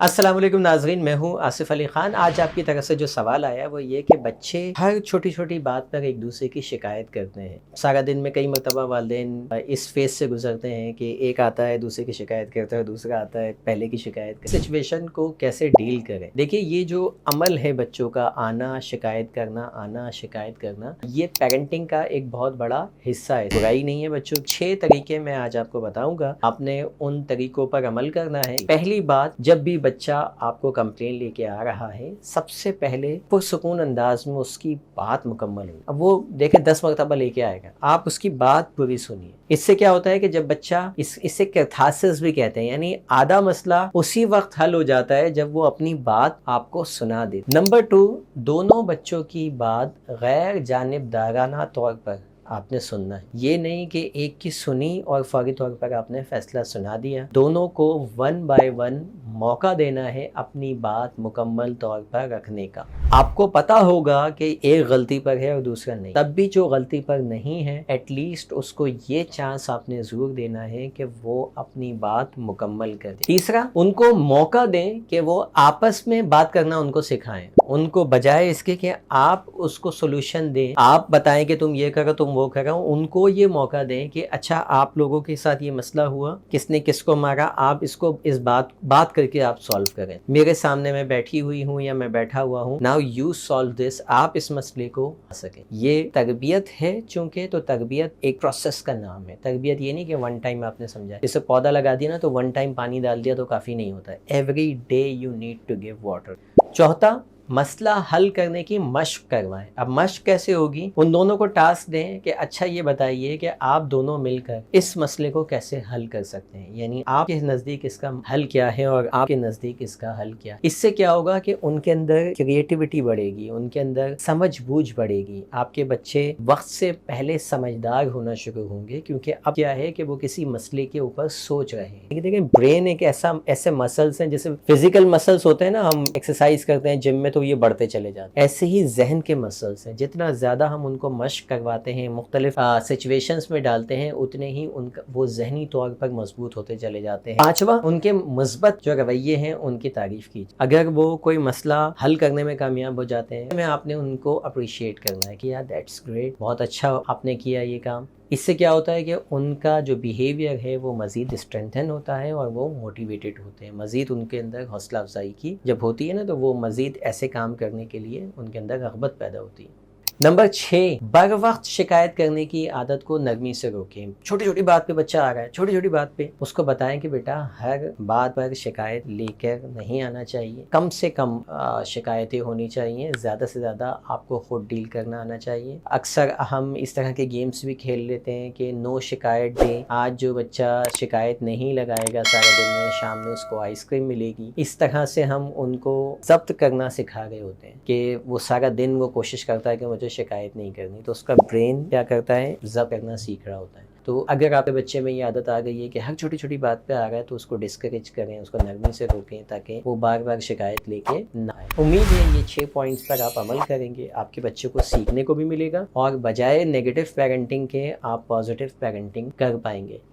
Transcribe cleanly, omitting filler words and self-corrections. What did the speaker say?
अस्सलाम वालेकुम नाज़रीन, मैं हूँ आसिफ अली ख़ान। आज आपकी तरफ से जो सवाल आया है वो ये कि बच्चे हर छोटी छोटी बात पर एक दूसरे की शिकायत करते हैं। सारा दिन में कई मरतबा वालिदैन इस फेज़ से गुजरते हैं कि एक आता है दूसरे की शिकायत करता है, दूसरा आता है पहले की शिकायत करता है। सिचुएशन को कैसे डील करें? देखिए, ये जो अमल है बच्चों का आना शिकायत करना, ये पेरेंटिंग का एक बहुत बड़ा हिस्सा है। बुराई नहीं है बच्चों। 6 तरीके मैं आज आपको बताऊँगा, आपने उन तरीकों पर अमल करना है। पहली बात, जब भी बच्चा आपको कंप्लेन लेके आ रहा है, सबसे पहले पुरसुकून अंदाज में उसकी बात मुकम्मल हो। अब वो देखे 10 मरतबा लेके आएगा, आप उसकी बात पूरी सुनिए। इससे क्या होता है कि जब बच्चा इसे कैथारसिस भी कहते हैं, यानी आधा मसला उसी वक्त हल हो जाता है जब वो अपनी बात आपको सुना दे। नंबर 2, दोनों बच्चों की बात गैर जानिबदाराना तौर पर आपने सुनना है। ये नहीं कि एक की सुनी और फौरी तौर पर आपने फैसला सुना दिया। दोनों को 1 बाय 1 मौका देना है अपनी बात मुकम्मल तौर पर रखने का। आपको पता होगा कि एक गलती पर है और दूसरा नहीं, तब भी जो गलती पर नहीं है एटलीस्ट उसको ये चांस आपने जरूर देना है कि वो अपनी बात मुकम्मल करे। तीसरा, उनको मौका दें कि वो आपस में बात करना उनको सिखाएं। उनको बजाय इसके कि आप उसको सोल्यूशन दें, आप बताएं कि तुम ये करो तुम वो करो, उनको ये मौका दें कि अच्छा आप लोगों के साथ ये मसला हुआ, किसने किसको मारा, आप इसको इस बात करके आप सॉल्व करें। मेरे सामने मैं बैठी हुई हूँ या मैं बैठा हुआ हूँ, नाउ यू सॉल्व दिस, आप इस मसले को सकें। ये तरबियत है चूंकि, तो तरबियत एक प्रोसेस का नाम है। तरबियत ये नहीं कि वन टाइम आपने समझा, जैसे पौधा लगा दिया ना तो वन टाइम पानी डाल दिया तो काफ़ी नहीं होता है। Every day you need to give water. चौथा, मसला हल करने की मश्क करवाएं। अब मश्क कैसे होगी? उन दोनों को टास्क दें कि अच्छा ये बताइए कि आप दोनों मिलकर इस मसले को कैसे हल कर सकते हैं, यानी आपके नज़दीक इसका हल क्या है और आपके नज़दीक इसका हल क्या है। इससे क्या होगा कि उनके अंदर क्रिएटिविटी बढ़ेगी, उनके अंदर समझ बूझ बढ़ेगी। आपके बच्चे वक्त से पहले समझदार होना शुरू होंगे, क्योंकि अब क्या है कि वो किसी मसले के ऊपर सोच रहे हैं। देखिए, ब्रेन एक ऐसे मसल्स हैं, जैसे फिजिकल मसल्स होते हैं ना, हम एक्सरसाइज करते हैं जिम में तो ये बढ़ते चले जाते हैं, ऐसे ही जहन के मसल्स हैं। जितना ज़्यादा हम उनको मश्क करवाते हैं, मुख्तलिफ सिचुएशंस में डालते हैं, उतने ही उनका वो जहनी तौर पर मजबूत होते चले जाते हैं। पांचवा, उनके मुस्बत जो रवैये हैं उनकी तारीफ कीजिए। अगर वो कोई मसला हल करने में कामयाब हो जाते हैं, में आपने उनको अप्रिशिएट करना है कि यार दैट्स ग्रेट, बहुत अच्छा आपने किया ये काम। इससे क्या होता है कि उनका जो बिहेवियर है वो मज़ीद स्ट्रेंथन होता है और वो मोटिवेटेड होते हैं। मज़ीद उनके अंदर हौसला अफजाई की जब होती है ना, तो वो मज़ीद ऐसे काम करने के लिए उनके अंदर रग़बत पैदा होती है। नंबर 6, बर वक्त शिकायत करने की आदत को नरमी से रोकें। छोटी छोटी बात पे बच्चा आ रहा है, छोटी छोटी बात पे उसको बताएं कि बेटा हर बात पर शिकायत लेकर नहीं आना चाहिए, कम से कम शिकायतें होनी चाहिए, ज़्यादा से ज़्यादा आपको खुद डील करना आना चाहिए। अक्सर हम इस तरह के गेम्स भी खेल लेते हैं कि नो शिकायत डे। आज जो बच्चा शिकायत नहीं लगाएगा सारा दिन में, शाम में उसको आइसक्रीम मिलेगी। इस तरह से हम उनको जब्त करना सिखा रहे होते हैं कि वो सारा दिन वो कोशिश करता है कि मुझे शिकायत नहीं करनी, तो उसका ब्रेन क्या करता है, जब्त करना सीख रहा होता है। तो अगर आपके बच्चे में ये आदत आ गई है कि हर छोटी छोटी बात पे आ रहा है, तो उसको डिस्करेज करें, उसको नरमी से रोकें ताकि वो बार बार शिकायत लेके ना आए। उम्मीद है ये 6 पॉइंट्स पर आप अमल करेंगे, आपके बच्चे को सीखने को भी मिलेगा और बजाय नेगेटिव पेरेंटिंग के आप पॉजिटिव पेरेंटिंग कर पाएंगे।